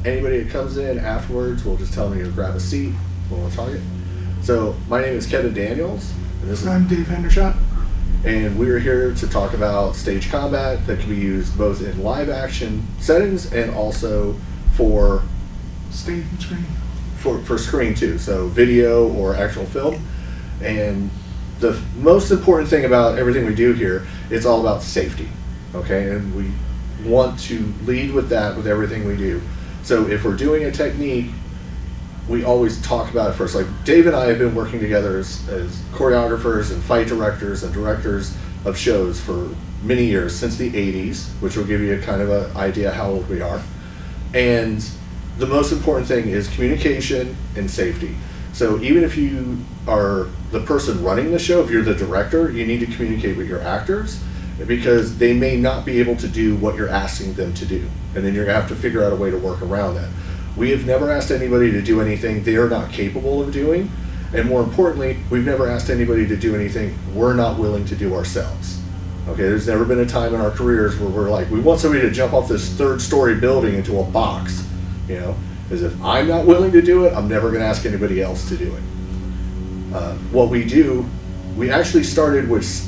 anybody that comes in afterwards will just tell me to grab a seat when we're talking. So my name is Kevin Daniels. And this I'm Dave Hendershot. And we're here to talk about stage combat that can be used both in live action settings and also for stage and screen. For screen too, so video or actual film. And the most important thing about everything we do here, it's all about safety, okay? And we want to lead with that with everything we do. So if we're doing a technique, we always talk about it first. Like Dave and I have been working together as choreographers and fight directors and directors of shows for many years, since the 80s, which will give you a kind of an idea how old we are. And the most important thing is communication and safety. So even if you are the person running the show, if you're the director, you need to communicate with your actors because they may not be able to do what you're asking them to do. And then you're gonna have to figure out a way to work around that. We have never asked anybody to do anything they are not capable of doing. And more importantly, we've never asked anybody to do anything we're not willing to do ourselves. Okay, there's never been a time in our careers where we're like, we want somebody to jump off this 3rd-story building into a box. You know, because if I'm not willing to do it, I'm never going to ask anybody else to do it. What we do, we actually started with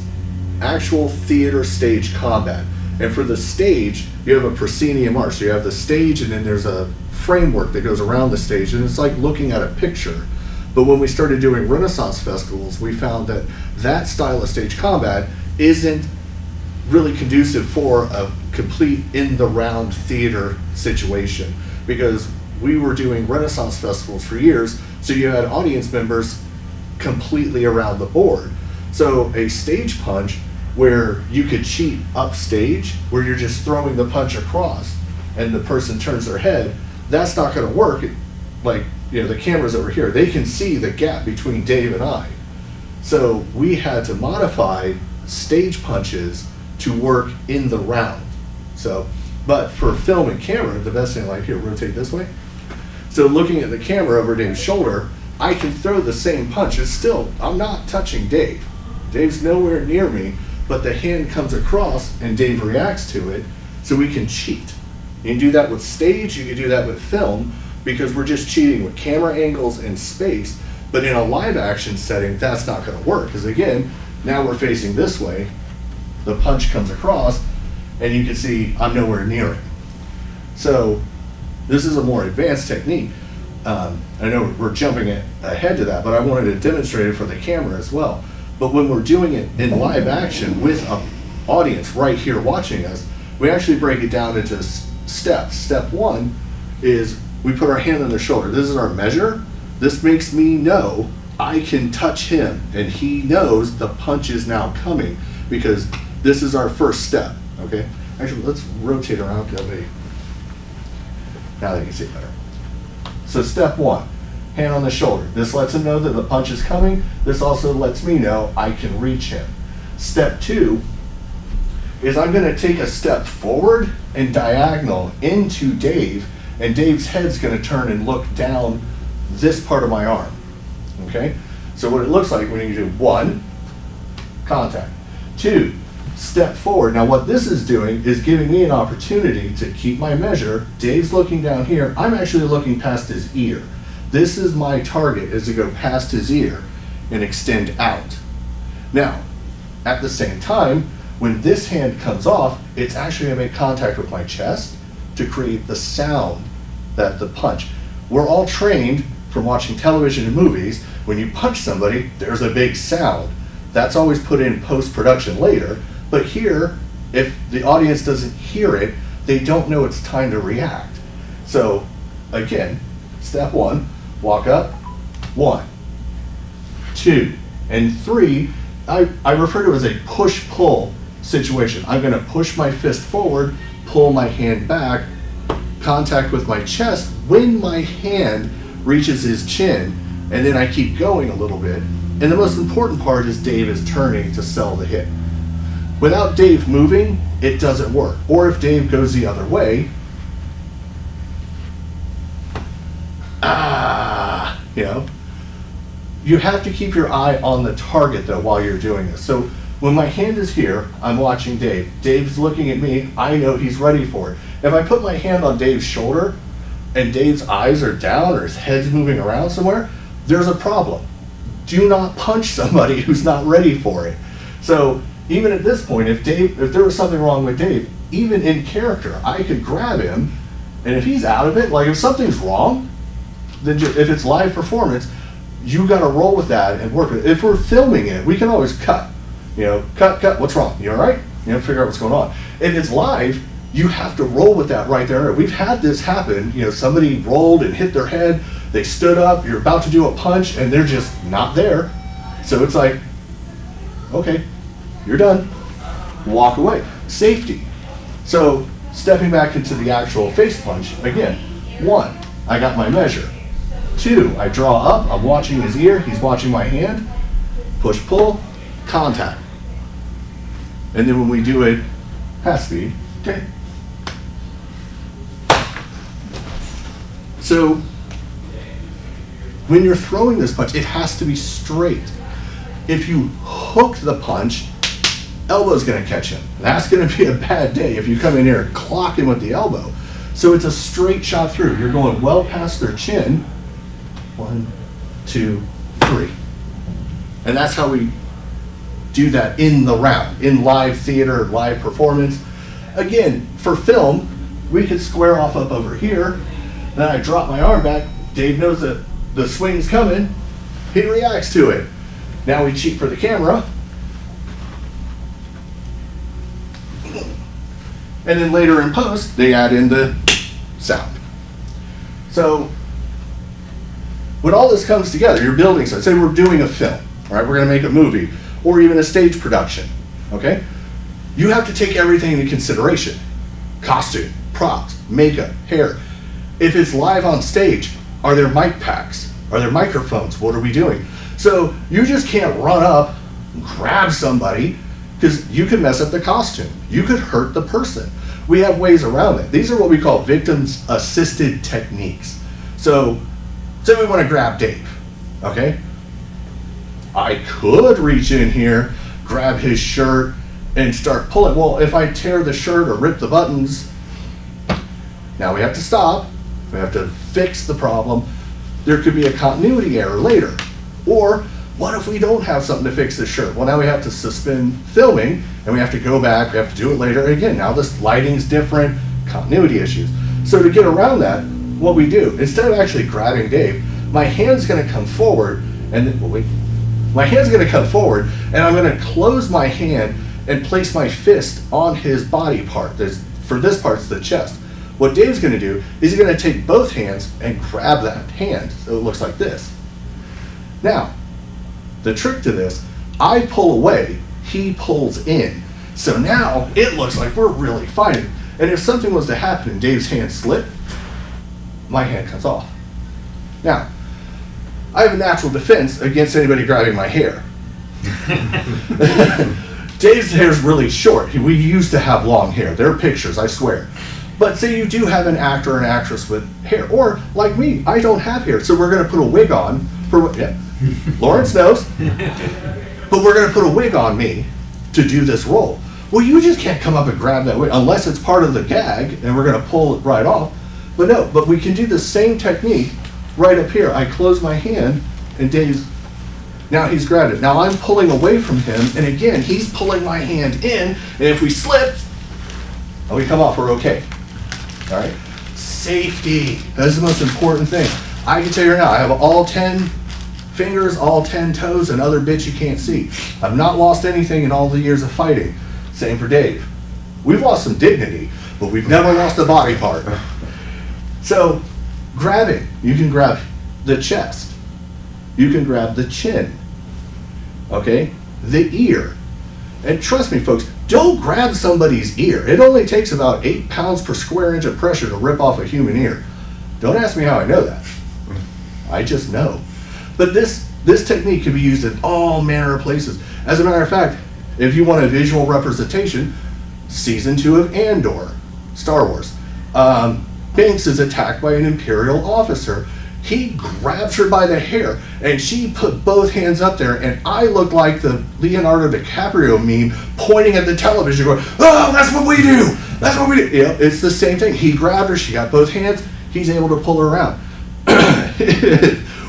actual theater stage combat. And for the stage, you have a proscenium arch. So you have the stage and then there's a framework that goes around the stage. And it's like looking at a picture. But when we started doing Renaissance festivals, we found that that style of stage combat isn't really conducive for a complete in-the-round theater situation. Because we were doing Renaissance festivals for years, so you had audience members completely around the board. So a stage punch where you could cheat upstage, where you're just throwing the punch across and the person turns their head, that's not gonna work. Like, you know, the cameras over here, they can see the gap between Dave and I. So we had to modify stage punches to work in the round. But for film and camera, the best thing, like here, rotate this way. So looking at the camera over Dave's shoulder, I can throw the same punch. It's still, I'm not touching Dave. Dave's nowhere near me, but the hand comes across and Dave reacts to it, so we can cheat. You can do that with stage, you can do that with film, because we're just cheating with camera angles and space. But in a live action setting, that's not gonna work, because again, now we're facing this way, the punch comes across, and you can see I'm nowhere near it. So this is a more advanced technique. I know we're jumping ahead to that, but I wanted to demonstrate it for the camera as well. But when we're doing it in live action with an audience right here watching us, we actually break it down into steps. Step 1 is we put our hand on their shoulder. This is our measure. This makes me know I can touch him, and he knows the punch is now coming, because this is our first step. Okay, actually, let's rotate around. Now they can see better. So step 1, hand on the shoulder. This lets him know that the punch is coming. This also lets me know I can reach him. Step 2 is I'm going to take a step forward and diagonal into Dave, and Dave's head's going to turn and look down this part of my arm. Okay, so what it looks like when you do 1, contact, 2, step forward. Now what this is doing is giving me an opportunity to keep my measure. Dave's looking down here. I'm actually looking past his ear. This is my target, is to go past his ear and extend out. Now, at the same time, when this hand comes off, it's actually gonna make contact with my chest to create the sound that the punch. We're all trained from watching television and movies. When you punch somebody, there's a big sound. That's always put in post-production later. But here, if the audience doesn't hear it, they don't know it's time to react. So again, step 1, walk up, 1, 2, and 3, I refer to it as a push-pull situation. I'm gonna push my fist forward, pull my hand back, contact with my chest when my hand reaches his chin, and then I keep going a little bit. And the most important part is Dave is turning to sell the hit. Without Dave moving, it doesn't work. Or if Dave goes the other way, you know, you have to keep your eye on the target though while you're doing this. So when my hand is here, I'm watching Dave. Dave's looking at me, I know he's ready for it. If I put my hand on Dave's shoulder, and Dave's eyes are down or his head's moving around somewhere, there's a problem. Do not punch somebody who's not ready for it. So even at this point, if there was something wrong with Dave, even in character, I could grab him, and if he's out of it, like if something's wrong, then if it's live performance, you got to roll with that and work with it. If we're filming it, we can always cut. Cut, what's wrong? You all right? Figure out what's going on. If it's live, you have to roll with that right there. We've had this happen. Somebody rolled and hit their head, they stood up, you're about to do a punch, and they're just not there. So it's like, okay, you're done. Walk away. Safety. So stepping back into the actual face punch, again, 1, I got my measure. 2, I draw up, I'm watching his ear, he's watching my hand, push, pull, contact. And then when we do it half speed, okay. So when you're throwing this punch, it has to be straight. If you hook the punch, elbow's gonna catch him. That's gonna be a bad day if you come in here and clock him with the elbow. So it's a straight shot through. You're going well past their chin. 1, 2, 3. And that's how we do that in the round, in live theater, live performance. Again, for film, we could square off up over here, then I drop my arm back, Dave knows that the swing's coming, he reacts to it. Now we cheat for the camera, and then later in post, they add in the sound. So when all this comes together, you're building, so say we're doing a film, all right, we're gonna make a movie, or even a stage production, okay? You have to take everything into consideration. Costume, props, makeup, hair. If it's live on stage, are there mic packs? Are there microphones? What are we doing? So you just can't run up, grab somebody, because you could mess up the costume. You could hurt the person. We have ways around it. These are what we call victims assisted techniques. So say we want to grab Dave, okay? I could reach in here, grab his shirt, and start pulling. Well, if I tear the shirt or rip the buttons, now we have to stop. We have to fix the problem. There could be a continuity error later. Or what if we don't have something to fix the shirt? Well, now we have to suspend filming, and we have to go back. We have to do it later. Again, now this lighting's different, continuity issues. So to get around that, what we do, instead of actually grabbing Dave, my hand's going to come forward, and my hand's going to come forward, and I'm going to close my hand and place my fist on his body part. For this part, it's the chest. What Dave's going to do is he's going to take both hands and grab that hand, so it looks like this. Now, the trick to this, I pull away, he pulls in. So now it looks like we're really fighting. And if something was to happen and Dave's hand slipped, my hand comes off. Now, I have a natural defense against anybody grabbing my hair. Dave's hair is really short. We used to have long hair. There are pictures, I swear. But say you do have an actor or an actress with hair, or like me, I don't have hair, so we're going to put a wig on. Lawrence knows. But we're going to put a wig on me to do this role. Well, you just can't come up and grab that wig unless it's part of the gag, and we're going to pull it right off. But no, but we can do the same technique right up here. I close my hand, and Dave's, now he's grabbed it. Now I'm pulling away from him, and again, he's pulling my hand in, and if we slip, and we come off, we're okay. All right? Safety. That's the most important thing. I can tell you right now, I have all 10 fingers, all 10 toes, and other bits you can't see. I've not lost anything in all the years of fighting. Same for Dave. We've lost some dignity, but we've never lost a body part. So, grabbing. You can grab the chest. You can grab the chin. Okay? The ear. And trust me, folks, don't grab somebody's ear. It only takes about 8 pounds per square inch of pressure to rip off a human ear. Don't ask me how I know that. I just know. But this technique can be used in all manner of places. As a matter of fact, if you want a visual representation, season 2 of Andor, Star Wars. Banks is attacked by an Imperial officer. He grabs her by the hair, and she put both hands up there, and I look like the Leonardo DiCaprio meme pointing at the television going, oh, that's what we do! That's what we do! You know, it's the same thing. He grabbed her, she got both hands, he's able to pull her around.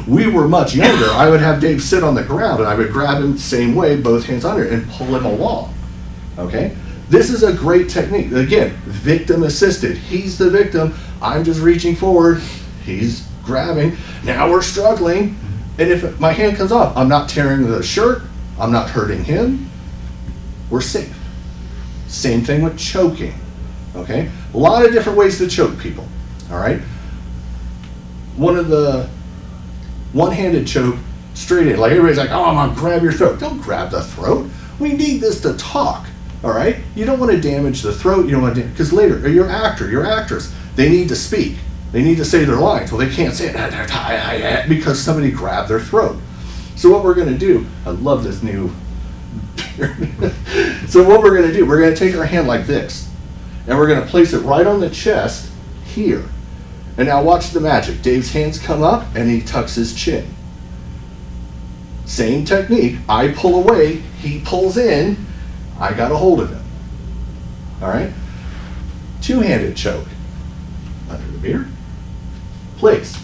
We were much younger. I would have Dave sit on the ground and I would grab him the same way, both hands under, and pull him along. Okay? This is a great technique. Again, victim assisted. He's the victim. I'm just reaching forward. He's grabbing. Now we're struggling. And if my hand comes off, I'm not tearing the shirt. I'm not hurting him. We're safe. Same thing with choking. Okay? A lot of different ways to choke people. All right? One of the one-handed choke, straight in. Like everybody's like, oh, I'm gonna grab your throat. Don't grab the throat. We need this to talk. All right? You don't want to damage the throat. You don't want to, because later, your actor, your actress, they need to speak. They need to say their lines. Well, they can't say it because somebody grabbed their throat. So what we're going to do, I love this new. So what we're going to do, we're going to take our hand like this, and we're going to place it right on the chest here. And now watch the magic. Dave's hands come up, and he tucks his chin. Same technique. I pull away, he pulls in, I got a hold of him. All right? Two-handed choke. Under the beard. Place.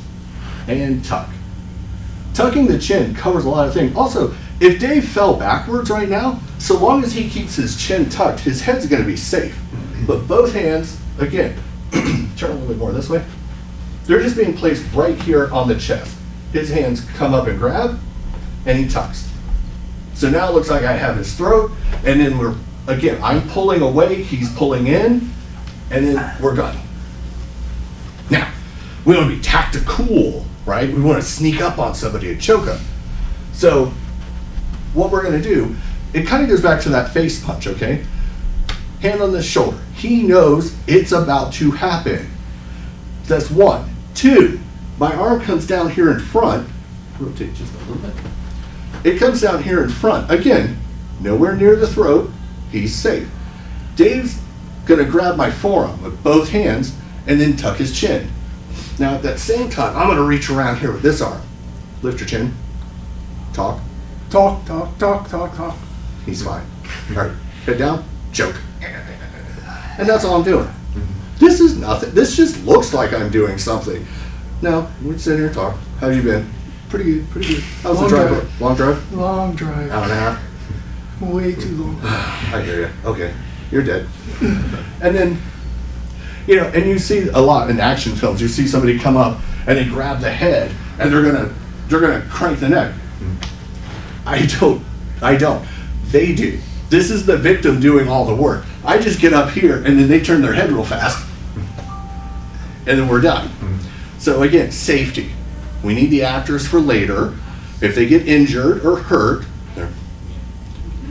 And tuck. Tucking the chin covers a lot of things. Also, if Dave fell backwards right now, so long as he keeps his chin tucked, his head's going to be safe. But both hands, again, turn a little bit more this way. They're just being placed right here on the chest. His hands come up and grab, and he tucks. So now it looks like I have his throat, and then I'm pulling away, he's pulling in, and then we're done. Now, we want to be tactical, right? We want to sneak up on somebody and choke them. So, what we're going to do, it kind of goes back to that face punch, okay? Hand on the shoulder. He knows it's about to happen. That's one. Two, my arm comes down here in front. Rotate just a little bit. It comes down here in front. Again, nowhere near the throat. He's safe. Dave's going to grab my forearm with both hands and then tuck his chin. Now at that same time, I'm going to reach around here with this arm. Lift your chin. Talk. Talk, talk, talk, talk, talk. He's fine. All right, head down, choke. And that's all I'm doing. This is nothing. This just looks like I'm doing something. Now, we're sitting here talk. How have you been? Pretty good, pretty good. How's the drive? Long drive? Long drive. Hour and a half? Way too long. I hear you. Okay, you're dead. And then, and you see a lot in action films. You see somebody come up and they grab the head and they're gonna crank the neck. I don't. They do. This is the victim doing all the work. I just get up here and then they turn their head real fast. And then we're done. So again, safety. We need the actors for later. If they get injured or hurt,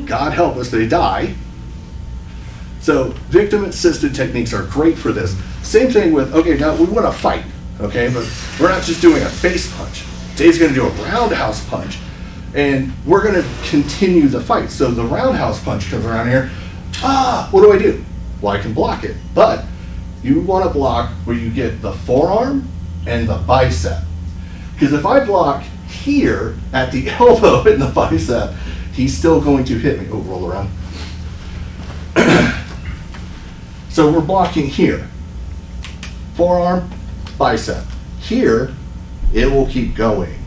God help us, they die. So victim-assisted techniques are great for this. Same thing with, okay, now we want to fight, okay? But we're not just doing a face punch. Dave's going to do a roundhouse punch. And we're going to continue the fight. So the roundhouse punch comes around here. What do I do? Well, I can block it. But you want to block where you get the forearm and the bicep. Because if I block here at the elbow and the bicep, he's still going to hit me. Oh, roll around. So we're blocking here. Forearm, bicep. Here, it will keep going.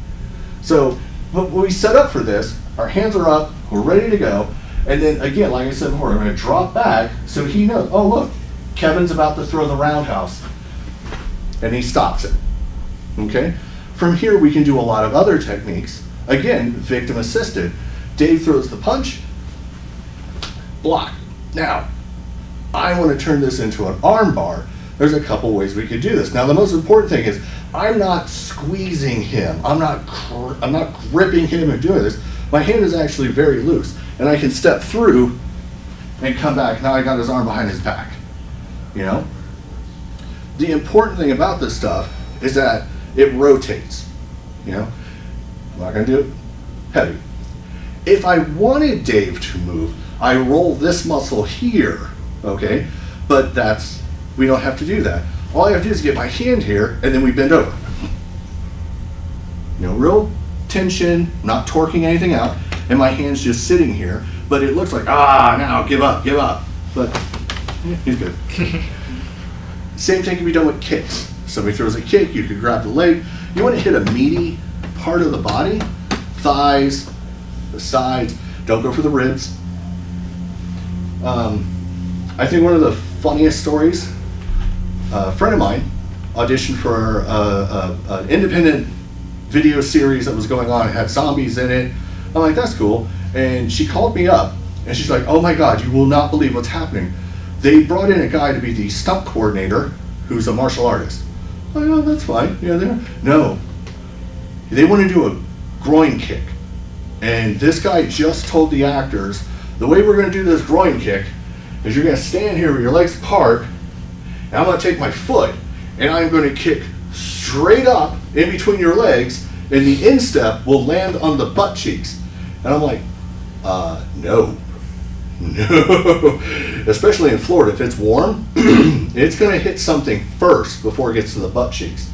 So when we set up for this, our hands are up, we're ready to go. And then again, like I said before, I'm going to drop back so he knows, oh look, Kevin's about to throw the roundhouse. And he stops it. Okay? From here, we can do a lot of other techniques. Again, victim assisted. Dave throws the punch, block. Now, I want to turn this into an arm bar. There's a couple ways we could do this. Now, the most important thing is I'm not squeezing him. I'm not gripping him and doing this. My hand is actually very loose, and I can step through and come back. Now I got his arm behind his back. The important thing about this stuff is that it rotates. I'm not going to do it heavy. If I wanted Dave to move, I roll this muscle here, okay? But we don't have to do that. All I have to do is get my hand here, and then we bend over. Real tension, not torquing anything out, and my hand's just sitting here, but it looks like, now, give up. But he's good. Same thing can be done with kicks. Somebody throws a kick, you could grab the leg. You want to hit a meaty part of the body, thighs, the sides. Don't go for the ribs. I think one of the funniest stories, a friend of mine auditioned for an independent video series that was going on. It had zombies in it. I'm like, that's cool. And she called me up and she's like, oh my God, you will not believe what's happening. They brought in a guy to be the stunt coordinator who's a martial artist. Oh, yeah, that's fine. Yeah, no. They want to do a groin kick. And this guy just told the actors, the way we're going to do this groin kick is you're going to stand here with your legs apart, and I'm going to take my foot, and I'm going to kick straight up in between your legs, and the instep will land on the butt cheeks. And I'm like, no. Especially in Florida, if it's warm, it's going to hit something first before it gets to the butt cheeks.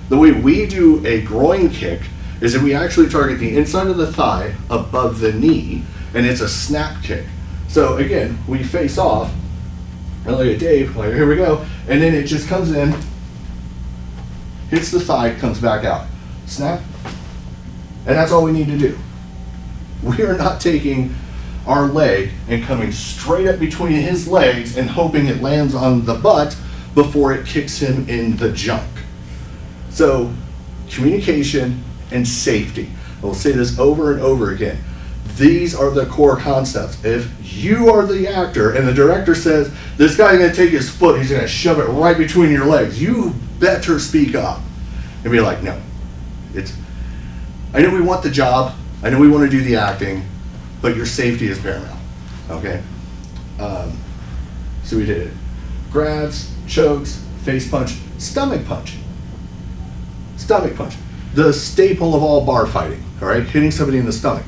The way we do a groin kick is that we actually target the inside of the thigh above the knee, and it's a snap kick. So again, we face off, and look at Dave, like, here we go, and then it just comes in, hits the thigh, comes back out. Snap, and that's all we need to do. We are not taking our leg and coming straight up between his legs and hoping it lands on the butt before it kicks him in the junk. So, communication and safety. I will say this over and over again. These are the core concepts. If you are the actor and the director says, this guy's gonna take his foot, he's gonna shove it right between your legs, you better speak up and be like, no. I know we want the job, I know we want to do the acting, but your safety is paramount, okay? So we did it. Grabs, chokes, face punch, stomach punch. Stomach punch. The staple of all bar fighting, all right? Hitting somebody in the stomach.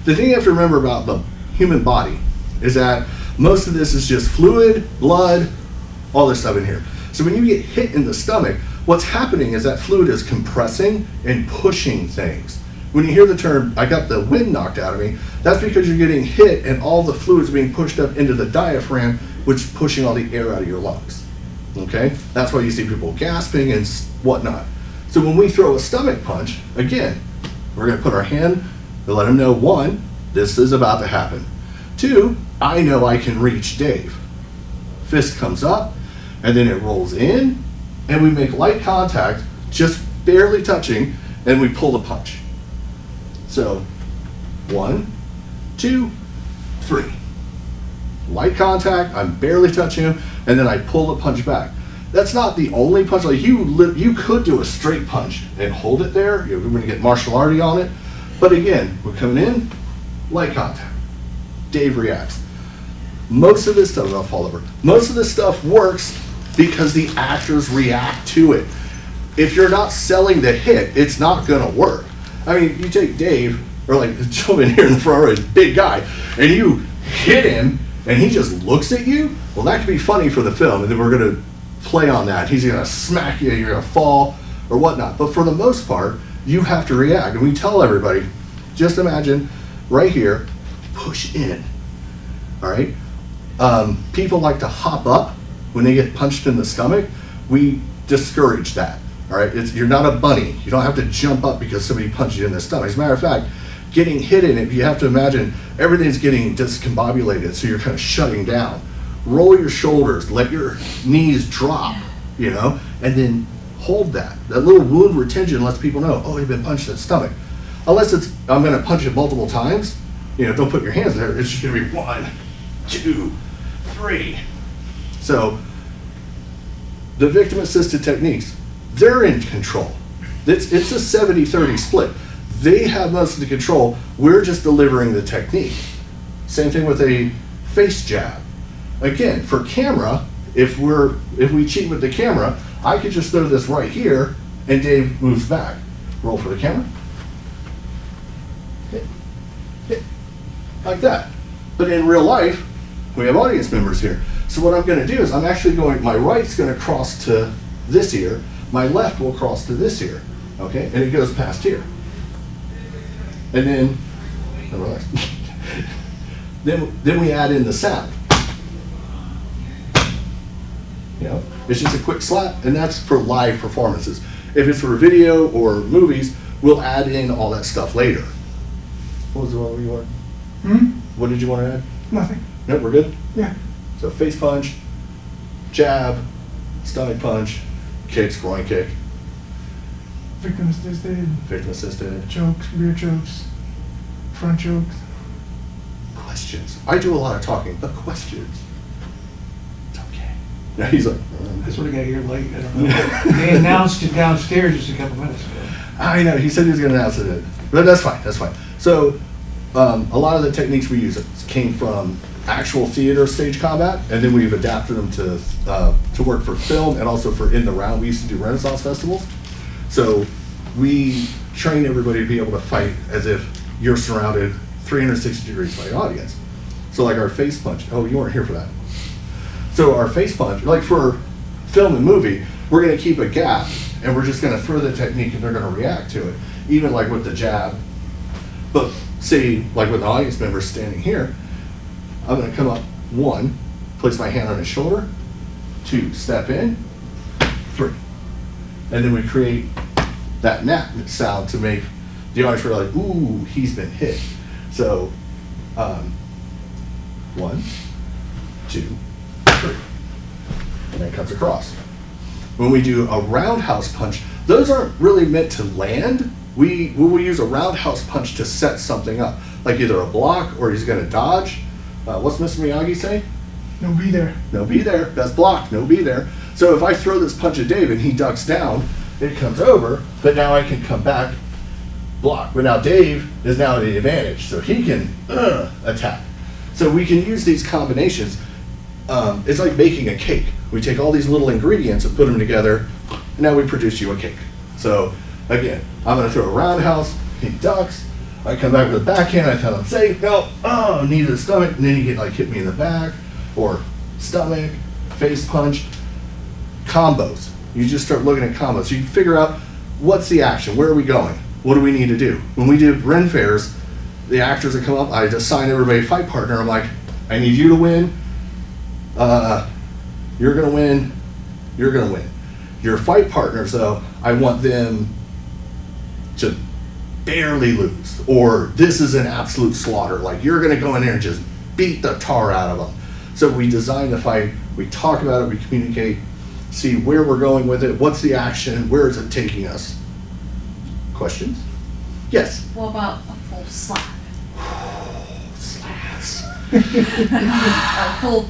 The thing you have to remember about the human body is that most of this is just fluid, blood, all this stuff in here. So when you get hit in the stomach, what's happening is that fluid is compressing and pushing things. When you hear the term, I got the wind knocked out of me, that's because you're getting hit and all the fluid's being pushed up into the diaphragm, which is pushing all the air out of your lungs. Okay? That's why you see people gasping and whatnot. So when we throw a stomach punch, again, we're going to put our hand to let them know, one, this is about to happen. Two, I know I can reach Dave. Fist comes up, and then it rolls in, and we make light contact, just barely touching, and we pull the punch. So, 1, 2, 3. Light contact, I'm barely touching him, and then I pull the punch back. That's not the only punch. Like you could do a straight punch and hold it there. You're going to get martial arty on it. But again, we're coming in, light contact. Dave reacts. Most of this stuff, I'll fall over. Most of this stuff works because the actors react to it. If you're not selling the hit, it's not going to work. I mean, you take Dave, or like the gentleman here in the front row, is a big guy, and you hit him, and he just looks at you. Well, that could be funny for the film, and then we're going to play on that. He's going to smack you, you're going to fall, or whatnot. But for the most part, you have to react. And we tell everybody, just imagine right here, push in. All right? People like to hop up when they get punched in the stomach. We discourage that. All right? You're not a bunny. You don't have to jump up because somebody punched you in the stomach. As a matter of fact, getting hit in it, you have to imagine everything's getting discombobulated, so you're kind of shutting down. Roll your shoulders, let your knees drop, and then hold that. That little wound retention lets people know, oh, you've been punched in the stomach. Unless I'm going to punch it multiple times, don't put your hands there. It's just going to be 1, 2, 3. So the victim-assisted techniques, they're in control. It's a 70-30 split. They have most of the control. We're just delivering the technique. Same thing with a face jab. Again, for camera, if we cheat with the camera, I could just throw this right here, and Dave moves back. Roll for the camera. Hit. Hit. Like that. But in real life, we have audience members here. So what I'm going to do is I'm actually my right's going to cross to this ear, my left will cross to this ear, okay? And it goes past here. And then, then we add in the sound. It's just a quick slap, and that's for live performances. If it's for video or movies, we'll add in all that stuff later. What was the one you wanted? What did you want to add? Nothing. No, we're good? Yeah. So face punch, jab, stomach punch, kicks, groin kick, Victim assisted, victim assisted. chokes, rear chokes, front chokes. Questions. I do a lot of talking, but questions. It's okay. Yeah, he's like, I sort of got here late, I don't know. They announced it downstairs just a couple minutes ago. I know, he said he was going to announce it. But that's fine, that's fine. So, a lot of the techniques we use came from actual theater stage combat, and then we've adapted them to work for film and also for in the round. We used to do Renaissance festivals. So, we train everybody to be able to fight as if you're surrounded 360 degrees by the audience. So, like our face punch. Oh, you weren't here for that. So, our face punch, like for film and movie, we're going to keep a gap, and we're just going to throw the technique and they're going to react to it. Even like with the jab. But say, like with the audience members standing here, I'm going to come up, 1, place my hand on his shoulder, 2, step in, 3. And then we create that nap sound to make the audience realize, ooh, he's been hit. So, 1, 2, 3. And then it comes across. When we do a roundhouse punch, those aren't really meant to land. We will use a roundhouse punch to set something up, like either a block or he's going to dodge. What's Mr. Miyagi say? No, be there. No, be there. That's block. No, be there. So if I throw this punch at Dave and he ducks down, it comes over, but now I can come back, block. But now Dave is now at the advantage, so he can attack. So we can use these combinations. It's like baking a cake. We take all these little ingredients and put them together, and now we produce you a cake. So again, I'm going to throw a roundhouse, he ducks, I come back with a backhand, I tell him safe, no, oh, knee to the stomach, and then you get like hit me in the back, or stomach, face punch, combos. You just start looking at combos. So you figure out what's the action, where are we going, what do we need to do. When we do Ren fairs, the actors that come up, I assign everybody a fight partner. I'm like, I need you to win, you're going to win, you're going to win. Your fight partners, though, I want them to barely lose, or this is an absolute slaughter. Like, you're going to go in there and just beat the tar out of them. So we design the fight, we talk about it, we communicate, see where we're going with it, what's the action, where is it taking us. Questions? Yes? What about a full slap? Slaps. A full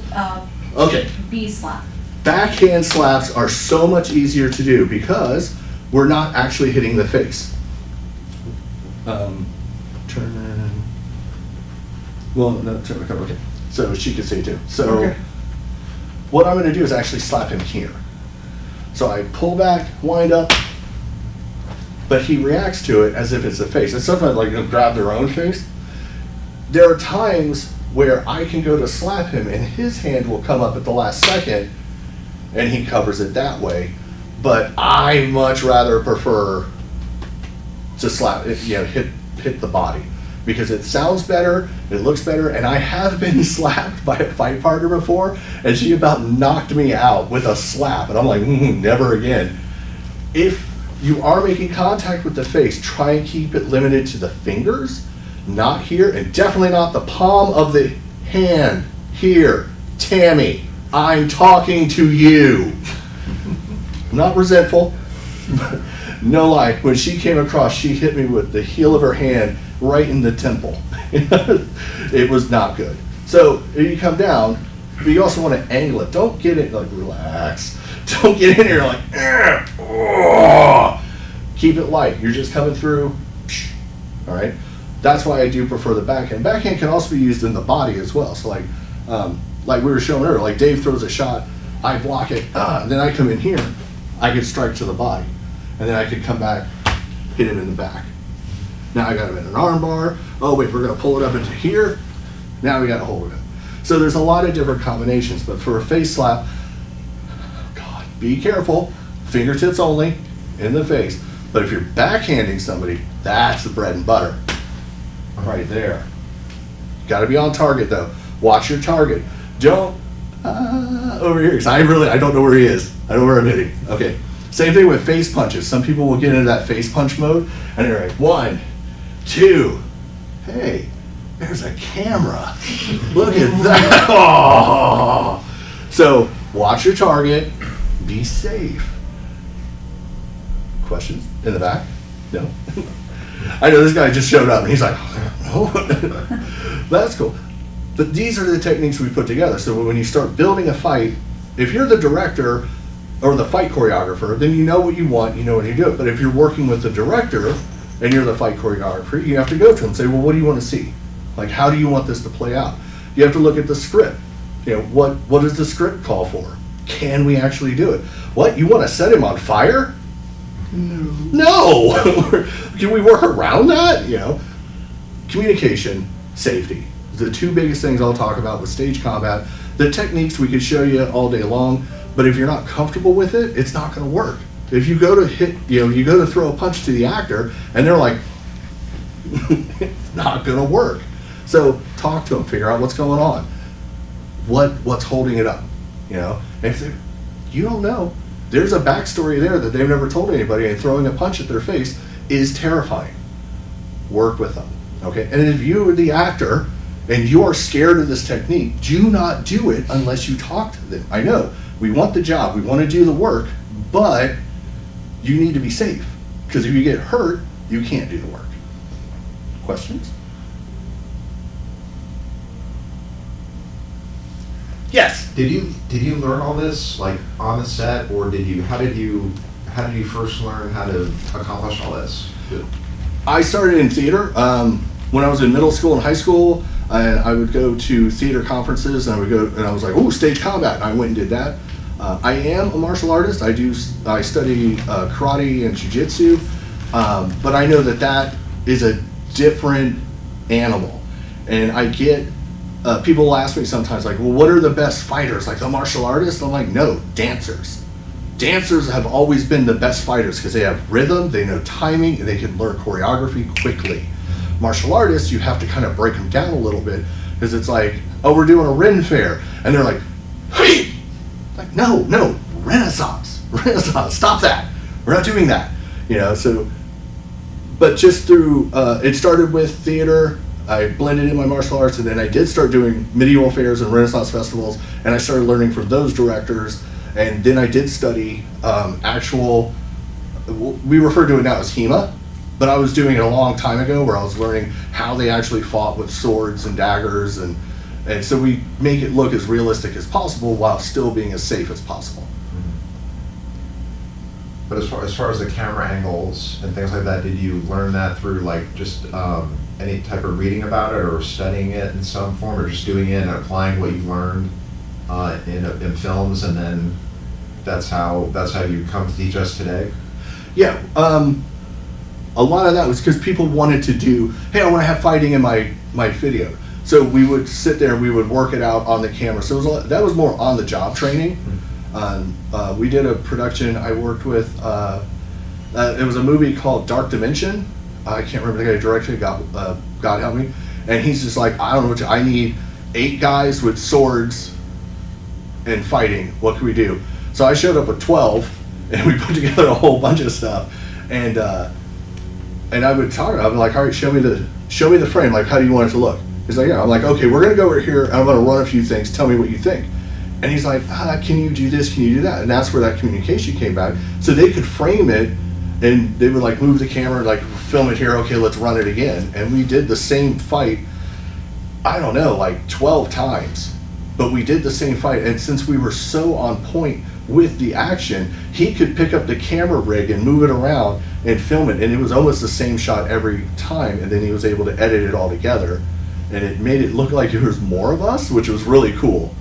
Okay. B slap. Backhand slaps are so much easier to do because we're not actually hitting the face. Turn. Well, no, turn the cover. Okay. So she could say too. So Okay. what I'm going to do is actually slap him here. So I pull back, wind up, but he reacts to it as if it's the face. And sometimes like they'll grab their own face. There are times where I can go to slap him and his hand will come up at the last second and he covers it that way. But I much rather prefer to slap it, hit the body, because it sounds better, it looks better, and I have been slapped by a fight partner before, and she about knocked me out with a slap, and I'm like, never again. If you are making contact with the face, try and keep it limited to the fingers, not here, and definitely not the palm of the hand. Here, Tammy, I'm talking to you. I'm not resentful. No lie, when she came across, she hit me with the heel of her hand right in the temple. It was not good. So if you come down, but you also want to angle it. Don't get it like relax. Don't get in here like, keep it light. You're just coming through. All right. That's why I do prefer the backhand. Backhand can also be used in the body as well. So like we were showing earlier, like Dave throws a shot, I block it, and then I come in here, I could strike to the body. And then I could come back, hit him in the back. Now I got him in an arm bar. Oh wait, we're gonna pull it up into here. Now we got a hold of him. So there's a lot of different combinations, but for a face slap, God, be careful. Fingertips only, in the face. But if you're backhanding somebody, that's the bread and butter. Right there. Gotta be on target though. Watch your target. Don't over here, because I don't know where he is. I don't know where I'm hitting. Okay. Same thing with face punches. Some people will get into that face punch mode, and they're like, 1, 2, hey, there's a camera. Look at that. Oh. So watch your target. Be safe. Questions in the back? No. I know this guy just showed up, and he's like, no. That's cool. But these are the techniques we put together. So when you start building a fight, if you're the director or the fight choreographer, then you know what you want, you know what you do. But if you're working with the director and you're the fight choreographer, you have to go to him and say, well, what do you want to see? Like, how do you want this to play out? You have to look at the script. You know, what does the script call for? Can we actually do it? What, you want to set him on fire? No. Can we work around that? You know, communication, safety. The two biggest things I'll talk about with stage combat. The techniques we could show you all day long, but if you're not comfortable with it, it's not going to work. If you go to you go to throw a punch to the actor, and they're like, it's not going to work. So talk to them, figure out what's going on, what's holding it up. You know, and if you don't know, there's a backstory there that they've never told anybody, and throwing a punch at their face is terrifying. Work with them, okay? And if you are the actor and you are scared of this technique, do not do it unless you talk to them. I know, we want the job, we want to do the work, but you need to be safe, because if you get hurt, you can't do the work. Questions? Yes. Did you learn all this like on the set, or how did you first learn how to accomplish all this? I started in theater when I was in middle school and high school, and I would go to theater conferences, and I was like, oh, stage combat, and I went and did that. I am a martial artist. I study karate and jiu-jitsu, but I know that is a different animal, and I get people will ask me sometimes, like, well, what are the best fighters? Like the martial artists? I'm like, no, dancers. Dancers have always been the best fighters because they have rhythm, they know timing, and they can learn choreography quickly. Martial artists, you have to kind of break them down a little bit, because it's like, oh, we're doing a Ren fair, and they're like, hey! Like, no, Renaissance, stop that. We're not doing that. You know, so, but just through, it started with theater. I blended in my martial arts, and then I did start doing medieval fairs and Renaissance festivals, and I started learning from those directors, and then I did study we refer to it now as HEMA, but I was doing it a long time ago, where I was learning how they actually fought with swords and daggers, and so we make it look as realistic as possible while still being as safe as possible. But as far as the camera angles and things like that, did you learn that through like just any type of reading about it, or studying it in some form, or just doing it and applying what you learned in films, and then that's how you come to teach us today? Yeah, a lot of that was because people wanted to do, hey, I want to have fighting in my video. So we would sit there and we would work it out on the camera. So that was more on the job training. We did a production I worked with. It was a movie called Dark Dimension. I can't remember the guy who directed it. God help me. And he's just like, I don't know I need 8 guys with swords and fighting. What can we do? So I showed up with 12, and we put together a whole bunch of stuff. And I would talk. I'd be like, all right, show me the frame. Like, how do you want it to look? He's like, yeah. I'm like, okay, we're gonna go over here, and I'm gonna run a few things. Tell me what you think. And he's like, can you do this? Can you do that? And that's where that communication came back. So they could frame it, and they would like move the camera, like film it here. Okay, let's run it again. And we did the same fight, I don't know, like 12 times. But we did the same fight. And since we were so on point with the action, he could pick up the camera rig and move it around and film it. And it was almost the same shot every time. And then he was able to edit it all together. And it made it look like there was more of us, which was really cool.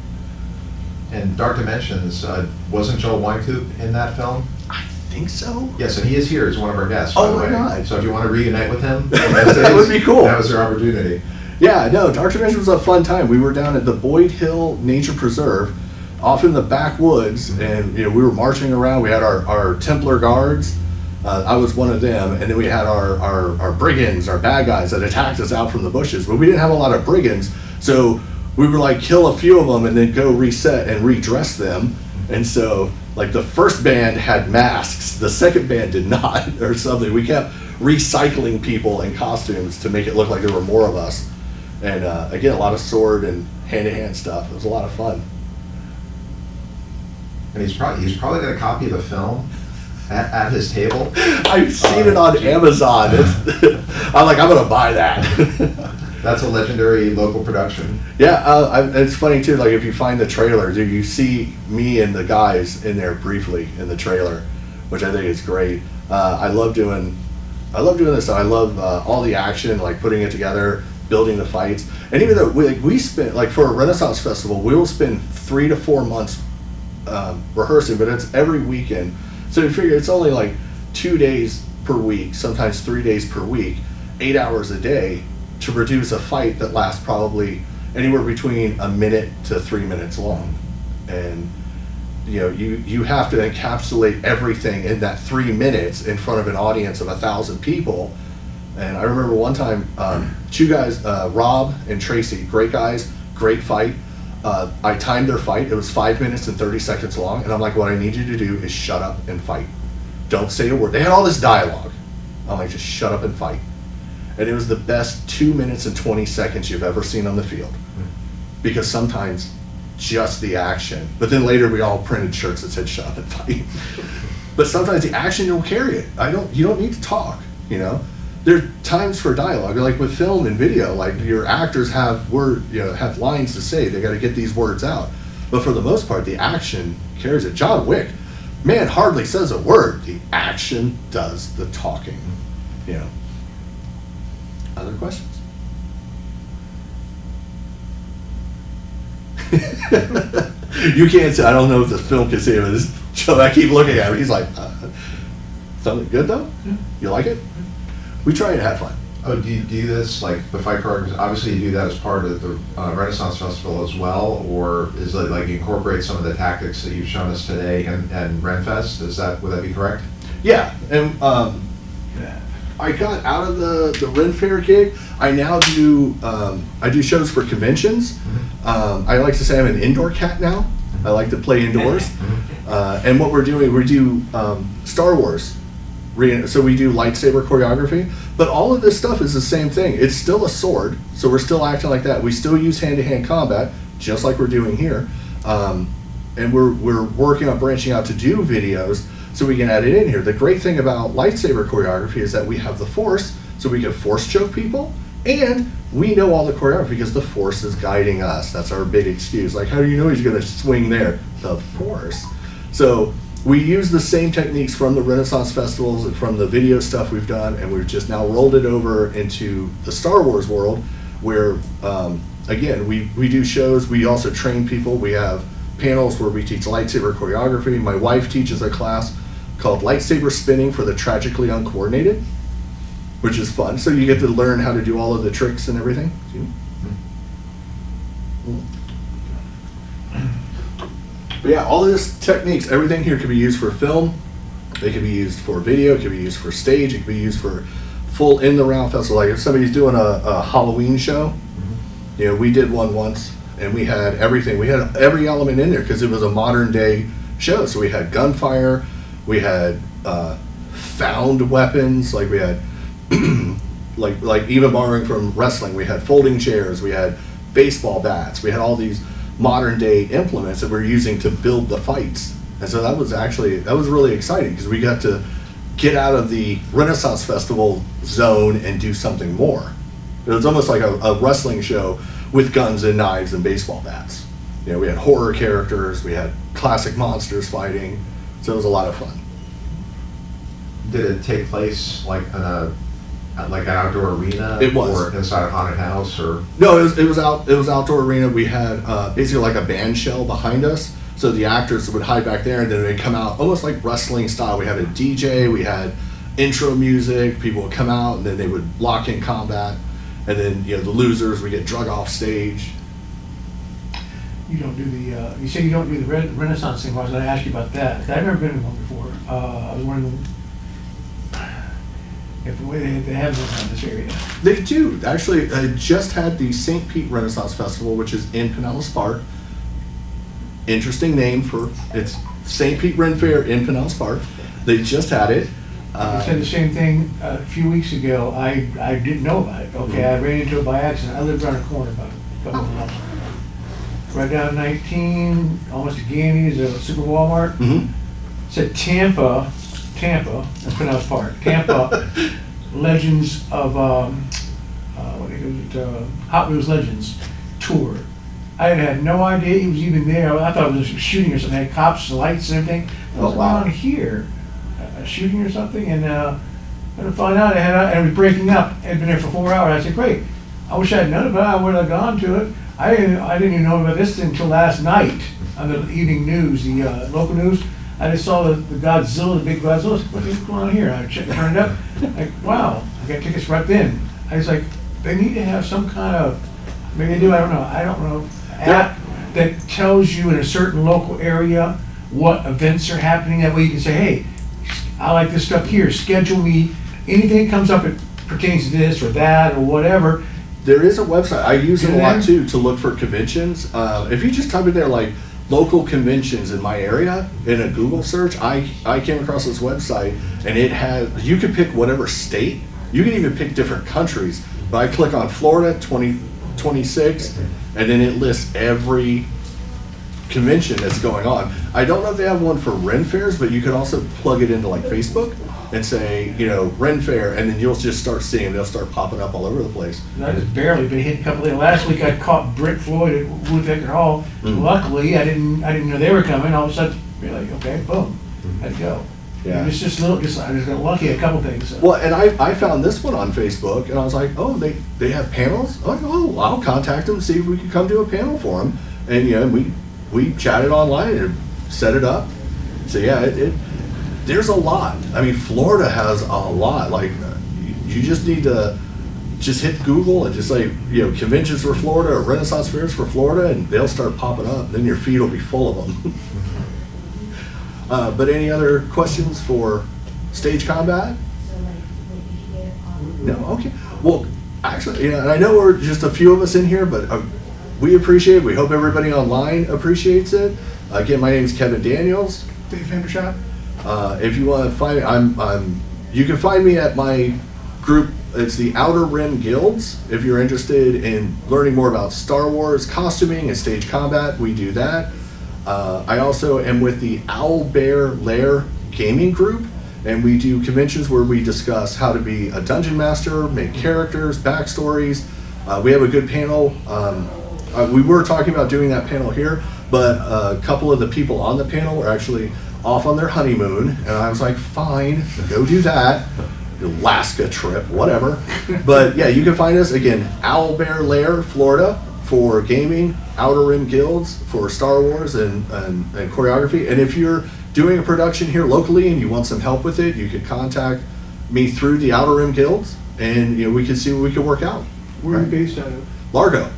And Dark Dimensions, wasn't Joel Wynkoop in that film? I think so. Yes, and he is here as one of our guests, by Oh the my way. God. So if you want to reunite with him, That would be cool. That was your opportunity. Yeah, no, Dark Dimension was a fun time. We were down at the Boyd Hill Nature Preserve, off in the backwoods, and we were marching around. We had our Templar guards. I was one of them, and then we had our brigands, our bad guys that attacked us out from the bushes. But we didn't have a lot of brigands, so we would like kill a few of them and then go reset and redress them. And so like the first band had masks, the second band did not, or something. We kept recycling people in costumes to make it look like there were more of us. And again, a lot of sword and hand-to-hand stuff. It was a lot of fun. And he's probably got a copy of the film at his table. I've seen it on Amazon. I'm like, I'm gonna buy that. That's a legendary local production. Yeah, it's funny too. Like if you find the trailer, dude, you see me and the guys in there briefly in the trailer, which I think is great. I love doing this. I love all the action, like putting it together, building the fights. And even though we spent, like for a Renaissance festival, we will spend 3 to 4 months rehearsing, but it's every weekend. So you figure it's only like 2 days per week, sometimes 3 days per week, 8 hours a day to produce a fight that lasts probably anywhere between a minute to 3 minutes long. And you know, you have to encapsulate everything in that 3 minutes in front of an audience of 1,000 people. And I remember one time, 2 guys, Rob and Tracy, great guys, great fight. I timed their fight. It was 5 minutes and 30 seconds long. And I'm like, what I need you to do is shut up and fight. Don't say a word. They had all this dialogue. I'm like, just shut up and fight. And it was the best 2 minutes and 20 seconds you've ever seen on the field. Because sometimes just the action, but then later we all printed shirts that said shut up and fight. But sometimes the action will carry it. You don't need to talk, you know. There are times for dialogue, like with film and video, like your actors have have lines to say. They got to get these words out. But for the most part, the action carries it. John Wick, man, hardly says a word. The action does the talking, you know. Other questions? You can't say, I don't know if the film can see it, but this Joe, I keep looking at him. He's like, something good though? Yeah. You like it? We try to have fun. Oh, do you do this, like the fight programs, obviously you do that as part of the Renaissance Festival as well, or is it like incorporate some of the tactics that you've shown us today and Renfest? Would that be correct? Yeah, and I got out of the Ren Fair gig. I now do I do shows for conventions. I like to say I'm an indoor cat now. I like to play indoors. And what we're doing, we do Star Wars. So we do lightsaber choreography, but all of this stuff is the same thing. It's still a sword, so we're still acting like that. We still use hand-to-hand combat, just like we're doing here. And we're working on branching out to do videos so we can add it in here. The great thing about lightsaber choreography is that we have the Force, so we can force choke people, and we know all the choreography because the Force is guiding us. That's our big excuse. Like, how do you know he's going to swing there? The Force. So we use the same techniques from the Renaissance festivals and from the video stuff we've done, and we've just now rolled it over into the Star Wars world where, again, we do shows. We also train people. We have panels where we teach lightsaber choreography. My wife teaches a class called Lightsaber Spinning for the Tragically Uncoordinated, which is fun. So you get to learn how to do all of the tricks and everything. But yeah, all of this techniques, everything here can be used for film. It can be used for video. It can be used for stage. It can be used for full in the round festival. Like if somebody's doing a Halloween show, you know, we did one once and we had everything. We had every element in there because it was a modern day show. So we had gunfire, we had found weapons, like we had like even borrowing from wrestling, we had folding chairs, we had baseball bats, we had all these modern day implements that we're using to build the fights. And so that was really exciting because we got to get out of the Renaissance Festival zone and do something more. It was almost like a wrestling show with guns and knives and baseball bats. You know, we had horror characters, we had classic monsters fighting, so it was a lot of fun. Did it take place like in an outdoor arena? It was. Or inside a haunted house, or? No, it was outdoor arena. We had basically like a band shell behind us, so the actors would hide back there, and then they'd come out almost like wrestling style. We had a DJ, we had intro music. People would come out, and then they would lock in combat, and then the losers would get drug off stage. You don't do the, you say you don't do the Renaissance thing. I was going to ask you about that. I've never been in one before. I was wondering, if they have this in this area. They do. Actually, I just had the St. Pete Renaissance Festival, which is in Pinellas Park. Interesting name for, it's St. Pete Ren Fair in Pinellas Park. They just had it. I said the same thing a few weeks ago. I didn't know about it. Okay, I ran into it by accident. I lived around the corner about a couple of miles. Right down 19, almost to Gandy's, a Super Walmart. Mhm. Said Tampa, that's Pinellas Park. Tampa Legends of, what do you call it, Hot Wheels Legends Tour. I had no idea he was even there. I thought it was a shooting or something. They had cops, lights and everything. What's Oh, wow. going on here? A shooting or something? And I found out it was breaking up. It had been there for 4 hours. I said, great. I wish I had known about it. I would have gone to it. I didn't even know about this until last night on the evening news, the local news. I just saw the Godzilla, the big Godzilla. What is going on here? I turned it up. Like, wow, I got tickets right then. I was like, they need to have some kind of, maybe they do, I don't know, app that tells you in a certain local area what events are happening. That way you can say, hey, I like this stuff here. Schedule me. Anything that comes up that pertains to this or that or whatever. There is a website. I use it a Is lot there? too to look for conventions. If you just type in there like local conventions in my area in a Google search, I came across this website and it has, you could pick whatever state. You can even pick different countries. But I click on Florida 2026 and then it lists every convention that's going on. I don't know if they have one for Ren Fairs, but you could also plug it into like Facebook and say, you know, Ren Fair, and then you'll just start seeing them. They'll start popping up all over the place. I just barely been hit a couple of. Last week I caught Britt Floyd at Woodpecker Hall. Mm. Luckily, I didn't know they were coming. All of a sudden, you're like, okay, boom, had to go. Yeah. It's just I just got lucky a couple things. So. Well, and I found this one on Facebook, and I was like, oh, they have panels? I'm like, oh, I'll contact them, see if we can come do a panel for them. And, you know, we chatted online and set it up. So, yeah, there's a lot. I mean, Florida has a lot. Like, you just need to just hit Google and just say, you know, conventions for Florida or Renaissance fairs for Florida, and they'll start popping up. Then your feed will be full of them. But any other questions for Stage Combat? No? Okay. Well, actually, and I know we're just a few of us in here, but we appreciate it. We hope everybody online appreciates it. Again, my name is Kevin Daniels. Dave Hendershot. If you want to find me, you can find me at my group. It's the Outer Rim Guilds. If you're interested in learning more about Star Wars costuming and stage combat, we do that. I also am with the Owl Bear Lair gaming group, and we do conventions where we discuss how to be a dungeon master, make characters, backstories. We have a good panel. We were talking about doing that panel here, but a couple of the people on the panel were actually off on their honeymoon, and I was like, fine, go do that. Alaska trip, whatever. But yeah, you can find us again, Owl Bear Lair, Florida, for gaming, Outer Rim Guilds for Star Wars and choreography. And if you're doing a production here locally and you want some help with it, you can contact me through the Outer Rim Guilds, and you know, we can see what we can work out. Where are you Right. based out of? Largo.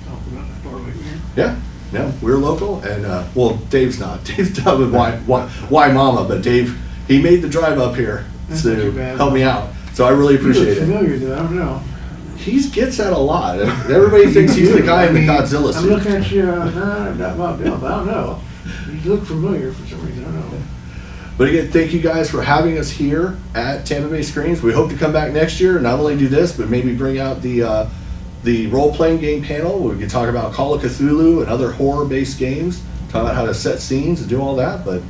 Oh, we're not that far away from here. Yeah, no, we're local, and well, Dave's not. Dave's done with why Mama, but Dave, he made the drive up here That's not to too bad. help me out. So I really You look appreciate it. familiar though, I don't know. He gets that a lot. Everybody thinks he's the guy in the Godzilla I'm suit. looking at you, not Bob Dylan, but I don't know. You look familiar for some reason, I don't know. But again, thank you guys for having us here at Tampa Bay Screams. We hope to come back next year and not only do this, but maybe bring out the role-playing game panel where we can talk about Call of Cthulhu and other horror-based games, talk about how to set scenes and do all that. But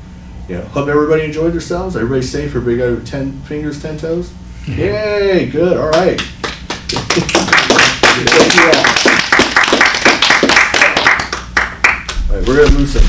you know, hope everybody enjoyed themselves. Everybody's safe. Everybody got over 10 fingers, 10 toes. Yay! Good. All right. Thank you all. All right, we're gonna move some